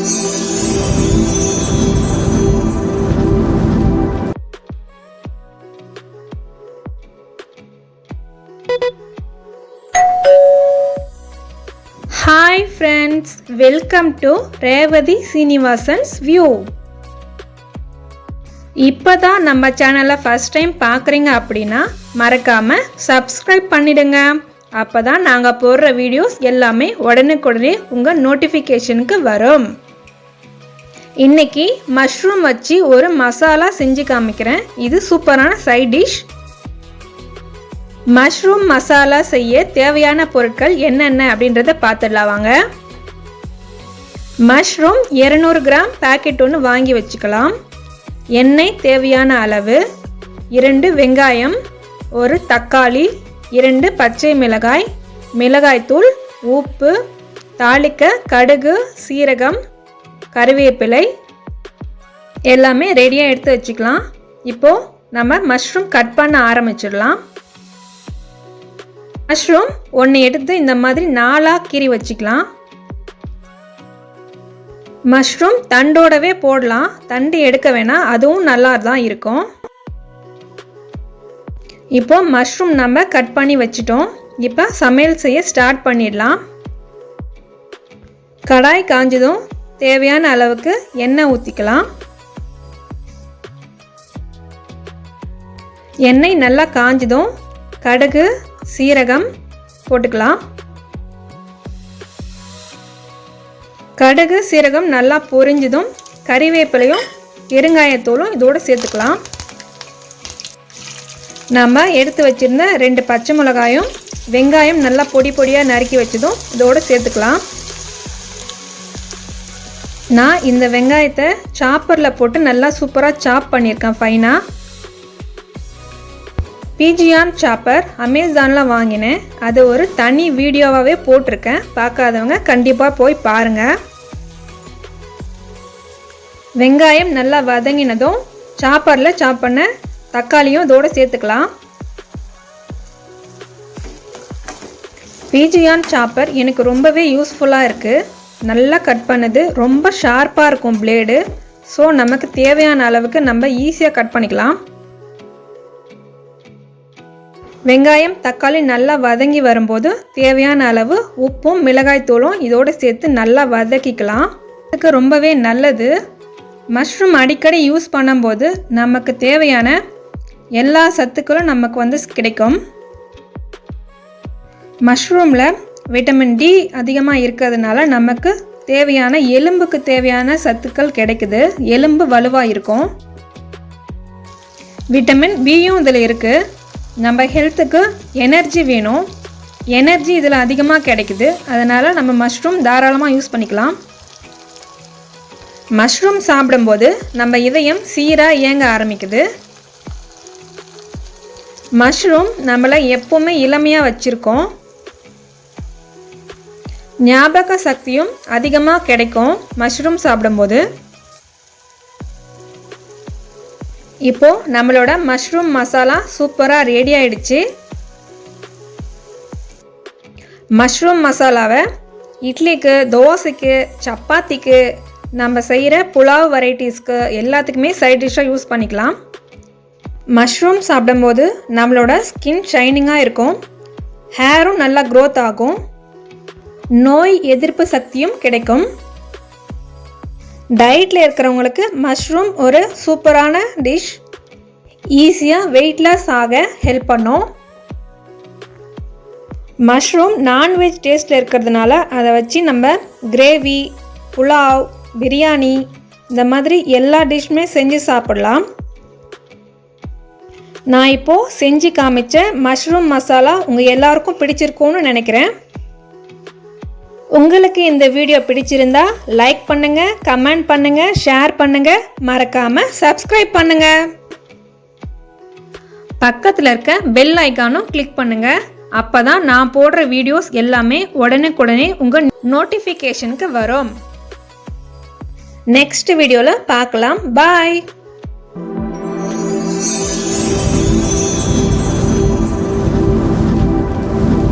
Hi friends, welcome to Revati Srinivasan's View. இப்போதான் நம்ம சேனலை ஃபர்ஸ்ட் டைம் பார்க்குறீங்க அப்படின்னா மறக்காம சப்ஸ்கிரைப் பண்ணிடுங்க. அப்போதான் நாங்கள் போடுற வீடியோஸ் எல்லாமே உடனுக்குடனே உங்கள் நோட்டிஃபிகேஷனுக்கு வரும். இன்னைக்கு மஷ்ரூம் வச்சு ஒரு மசாலா செஞ்சு காமிக்கிறேன். இது சூப்பரான சைட் டிஷ். மஷ்ரூம் மசாலா செய்ய தேவையான பொருட்கள் என்னென்ன அப்படின்றத பார்த்துடலாம் வாங்க. மஷ்ரூம் 200 கிராம் பேக்கெட் ஒன்று வாங்கி வச்சுக்கலாம். எண்ணெய் தேவையான அளவு, 2 வெங்காயம், 1 தக்காளி, 2 பச்சை மிளகாய், மிளகாய்த்தூள், உப்பு, தாளிக்க கடுகு, சீரகம், கறிவேப்பிலை எல்லாமே ரெடியாக எடுத்து வச்சுக்கலாம். இப்போது நம்ம மஷ்ரூம் கட் பண்ண ஆரம்பிச்சிடலாம். மஷ்ரூம் ஒன்று எடுத்து இந்த மாதிரி 4ஆக கீறி வச்சுக்கலாம். மஷ்ரூம் தண்டோடவே போடலாம், தண்டு எடுக்க வேணாம், அதுவும் நல்லா தான் இருக்கும். இப்போ மஷ்ரூம் நம்ம கட் பண்ணி வச்சிட்டோம். இப்போ சமையல் செய்ய ஸ்டார்ட் பண்ணிடலாம். கடாய் காஞ்சதும் தேவையான அளவுக்கு எண்ணெய் ஊற்றிக்கலாம். எண்ணெய் நல்லா காஞ்சதும் கடுகு, சீரகம் போட்டுக்கலாம். கடுகு சீரகம் நல்லா பொரிஞ்சதும் கறிவேப்பிலையும் பெருங்காயத்தூளும் இதோடு சேர்த்துக்கலாம். நம்ம எடுத்து வச்சிருந்த 2 பச்சை மிளகாயும் வெங்காயம் நல்லா பொடி பொடியாக நறுக்கி வச்சதும் இதோடு சேர்த்துக்கலாம். நான் இந்த வெங்காயத்தை சாப்பரில் போட்டு நல்லா சூப்பராக சாப் பண்ணியிருக்கேன் ஃபைனாக. பிஜியான் சாப்பர் அமேசானில் வாங்கினேன். அது ஒரு தனி வீடியோவாகவே போட்டிருக்கேன், பார்க்காதவங்க கண்டிப்பாக போய் பாருங்கள். வெங்காயம் நல்லா வதங்கினதும் சாப்பரில் சாப் பண்ண தக்காளியும் இதோடு சேர்த்துக்கலாம். பிஜியான் சாப்பர் எனக்கு ரொம்பவே யூஸ்ஃபுல்லாக இருக்குது. நல்லா கட் பண்ணது, ரொம்ப ஷார்ப்பாக இருக்கும் பிளேடு. ஸோ நமக்கு தேவையான அளவுக்கு நம்ம ஈஸியாக கட் பண்ணிக்கலாம். வெங்காயம் தக்காளி நல்லா வதங்கி வரும்போது தேவையான அளவு உப்பும் மிளகாய்த்தூளும் இதோடு சேர்த்து நல்லா வதக்கிக்கலாம். இதுக்கு ரொம்பவே நல்லது. மஷ்ரூம் அடிக்கடி யூஸ் பண்ணும்போது நமக்கு தேவையான எல்லா சத்துக்களும் நமக்கு கிடைக்கும். மஷ்ரூமில் விட்டமின் டி அதிகமாக இருக்கிறதுனால நமக்கு தேவையான எலும்புக்கு தேவையான சத்துக்கள் கிடைக்குது. எலும்பு வலுவாக இருக்கும். விட்டமின் பியும் இதில் இருக்குது. நம்ம ஹெல்த்துக்கு எனர்ஜி வேணும், எனர்ஜி இதில் அதிகமாக கிடைக்குது. அதனால் நம்ம மஷ்ரூம் தாராளமாக யூஸ் பண்ணிக்கலாம். மஷ்ரூம் சாப்பிடும்போது நம்ம இதயம் சீராக இயங்க ஆரம்பிக்குது. மஷ்ரூம் நம்மளை எப்போவுமே இளமையாக வச்சுருக்கோம். ஞாபக சக்தியும் அதிகமாக கிடைக்கும் மஷ்ரூம் சாப்பிடும்போது. இப்போது நம்மளோட மஷ்ரூம் மசாலா சூப்பராக ரெடி ஆகிடுச்சு. மஷ்ரூம் மசாலாவை இட்லிக்கு, தோசைக்கு, சப்பாத்திக்கு, நம்ம செய்கிற புலாவ் வெரைட்டிஸ்க்கு எல்லாத்துக்குமே சைட் டிஷ்ஷாக யூஸ் பண்ணிக்கலாம். மஷ்ரூம் சாப்பிடும்போது நம்மளோட ஸ்கின் ஷைனிங்காக இருக்கும், ஹேரும் நல்லா க்ரோத் ஆகும், நோய் எதிர்ப்பு சக்தியும் கிடைக்கும். டயட்டில் இருக்கிறவங்களுக்கு மஷ்ரூம் ஒரு சூப்பரான டிஷ். ஈஸியாக வெயிட் லாஸ் ஆக ஹெல்ப் பண்ணும். மஷ்ரூம் நான்வெஜ் டேஸ்ட்டில் இருக்கிறதுனால அதை வச்சு நம்ம கிரேவி, புலாவ், பிரியாணி இந்த மாதிரி எல்லா டிஷ்ஷுமே செஞ்சு சாப்பிடலாம். நான் இப்போது செஞ்சு காமிச்ச மஷ்ரூம் மசாலா உங்கள் எல்லாருக்கும் பிடிச்சிருக்கும்னு நினைக்கிறேன். உங்களுக்கு இந்த வீடியோ பிடிச்சிருந்தா லைக் பண்ணுங்கள், கமெண்ட் பண்ணுங்கள், ஷேர் பண்ணுங்கள், மறக்காமல் சப்ஸ்கிரைப் பண்ணுங்கள். பக்கத்தில் இருக்க பெல் ஐக்கானும் கிளிக் பண்ணுங்கள். அப்போ தான் நான் போடுற வீடியோஸ் எல்லாமே உடனுக்குடனே உங்கள் நோட்டிஃபிகேஷனுக்கு வரும். நெக்ஸ்ட் வீடியோவில் பார்க்கலாம். பாய்.